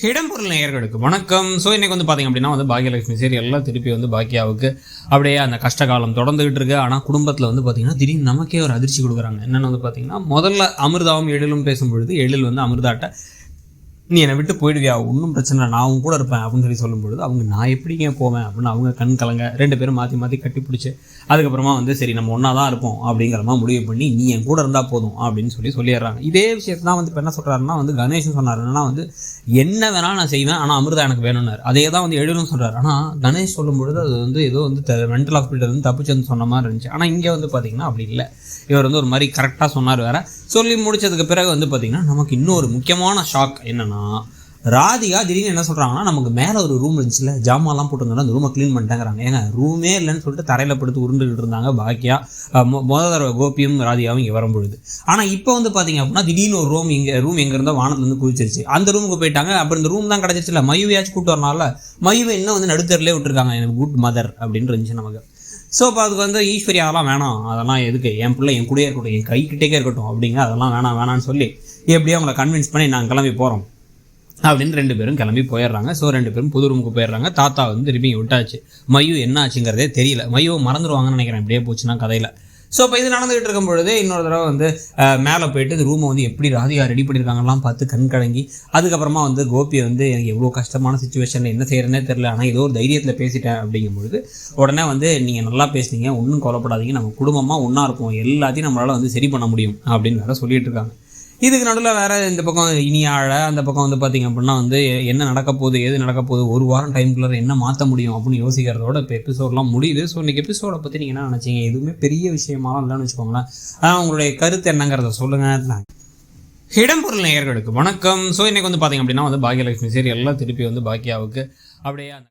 இடம்பொருள் நேயர்களுக்கு வணக்கம். ஸோ இன்றைக்கி பார்த்தீங்க அப்படின்னா பாக்கியலட்சுமி சீரியல்லாம் திருப்பி பாக்கியாவுக்கு அப்படியே அந்த கஷ்டகாலம் தொடர்ந்துகிட்டு இருக்கு. ஆனால் குடும்பத்தில் பார்த்தீங்கன்னா திடீர்னு நமக்கே ஒரு அதிர்ச்சி கொடுக்குறாங்க. என்னென்னு பார்த்தீங்கன்னா, முதல்ல அமிர்தாவும் எழிலும் பேசும்பொழுது எழில் அமிர்தாட்ட நீ என்னை விட்டு போயிடுவியா, ஒன்றும் பிரச்சனை இல்லை, நான் அவங்க கூட இருப்பேன் அப்படின்னு சொல்லும்பொழுது அவங்க நான் எப்படிங்க போவேன் அப்படின்னு அவங்க கண் கலங்க, ரெண்டு பேரும் மாற்றி மாற்றி கட்டி பிடிச்சி அதுக்கப்புறமா சரி நம்ம ஒன்றா தான் இருப்போம் அப்படிங்கிற மாதிரி முடிவு பண்ணி நீ என் கூட இருந்தால் போதும் அப்படின்னு சொல்லிடுறாங்க. இதே விஷயத்தை தான் இப்போ என்ன சொல்கிறாருன்னா கணேஷன் சொன்னார், என்னன்னா என்ன வேணாலும் நான் செய்வேன், ஆனால் அமிர்தா எனக்கு வேணும்னார். அதே தான் எழிலும் சொல்கிறார். ஆனால் கணேஷ் சொல்லும்பொழுது அது ஏதோ மென்டல் ஹாஸ்பிட்டல் தப்பிச்சதுன்னு சொன்ன மாதிரி இருந்துச்சு. ஆனால் இங்கே பார்த்தீங்கன்னா அப்படி இல்லை. இவர் ஒரு மாதிரி கரெக்டாக சொன்னார். வேற சொல்லி முடிச்சதுக்கு பிறகு பார்த்தீங்கன்னா நமக்கு இன்னொரு முக்கியமான ஷாக் என்னன்னா, ராதிகா திடீர்னு என்ன சொல்கிறாங்கன்னா, நமக்கு மேலே ஒரு ரூம் இருந்துச்சுல, ஜாமான்லாம் போட்டுருந்தோம்னா அந்த ரூமை க்ளீன் பண்ணிட்டேங்கிறாங்க. ஏங்க ரூமே இல்லைன்னு சொல்லிட்டு தரையில் படுத்து உருண்டுகிட்டு இருந்தாங்க பாக்கியா, முதல் தடவை கோபியும் ராதிகாவும் இங்கே வரும்பொழுது. ஆனால் இப்போ பார்த்தீங்க அப்படின்னா திடீர்னு ஒரு ரூம் எங்கே இருந்தால் வானத்துலேருந்து குதிச்சிருச்சு. அந்த ரூமுக்கு போயிட்டாங்க. அப்புறம் இந்த ரூம் தான் கிடச்சிச்சுல, மயுவையாச்சும் கூப்பிட்டு வரனால மயுவை இன்னும் நடுத்தரிலே விட்டுருக்காங்க. எனக்கு குட் மதர் அப்படின்னு இருந்துச்சு நமக்கு. ஸோ இப்போ அதுக்கு ஈஸ்வரி அதெல்லாம் வேணாம், அதெல்லாம் எதுக்கு, என் பிள்ளை என் கூடயே இருக்கட்டும், என் கைக்கிட்டே இருக்கட்டும் அப்படிங்க, அதெல்லாம் வேணான்னு சொல்லி எப்படியோ அவங்கள கன்வின்ஸ் பண்ணி நாங்கள் கிளம்பி போகிறோம் அப்படின்னு ரெண்டு பேரும் கிளம்பி போயிடுறாங்க. ஸோ ரெண்டு பேரும் புது ரூமுக்கு போயிடுறாங்க. தாத்தா திரும்பி விட்டாச்சு. மயு என்ன ஆச்சுங்கிறதே தெரியல. மயுவை மறந்துடுவாங்கன்னு நினைக்கிறேன் இப்படியே போச்சுன்னா கதையில். ஸோ இப்போ இது நடந்துகிட்டு இருக்கும் பொழுது இன்னொரு தடவை மேலே போயிட்டு இந்த ரூமை எப்படி ராதிகா ரெடி பண்ணியிருக்காங்கலாம் பார்த்து கண் கலங்கி, அதுக்கப்புறமா கோபி எனக்கு எவ்வளோ கஷ்டமான சுச்சுவேஷனில் என்ன செய்கிறேன்னே தெரில, ஆனால் ஏதோ ஒரு தைரியத்தில் பேசிட்டேன் அப்படிங்கும்பொழுது உடனே நீங்கள் நல்லா பேசுனீங்க, ஒன்றும் கவலைப்படாதீங்க, நம்ம குடும்பமாக ஒன்றா இருப்போம், எல்லாத்தையும் நம்மளால் சரி பண்ண முடியும் அப்படின்னு வேறு சொல்லிட்டு இருக்காங்க. இதுக்கு நடுவில் வேறு இந்த பக்கம் இனியாழ, அந்த பக்கம் பார்த்திங்க அப்படின்னா என்ன நடக்க போகுது, எது நடக்க போகுது, ஒரு வாரம் டைம்குள்ளே என்ன மாற்ற முடியும் அப்படின்னு யோசிக்கிறதோட இப்போ எபிசோடெலாம் முடியுது. ஸோ இன்றைக்கி எபிசோடை பற்றி நீங்கள் என்ன நினச்சிங்க? எதுவுமே பெரிய விஷயமாலாம் இல்லைன்னு வச்சுக்கோங்களேன். உங்களுடைய கருத்து என்னங்கிறத சொல்லுங்கள். இடம்பொருள் நேயர்களுக்கு வணக்கம். ஸோ இன்றைக்கி பார்த்திங்க அப்படின்னா பாக்கியலட்சுமி சீரியல்லாம் திருப்பி பாக்கியாவுக்கு அப்படியே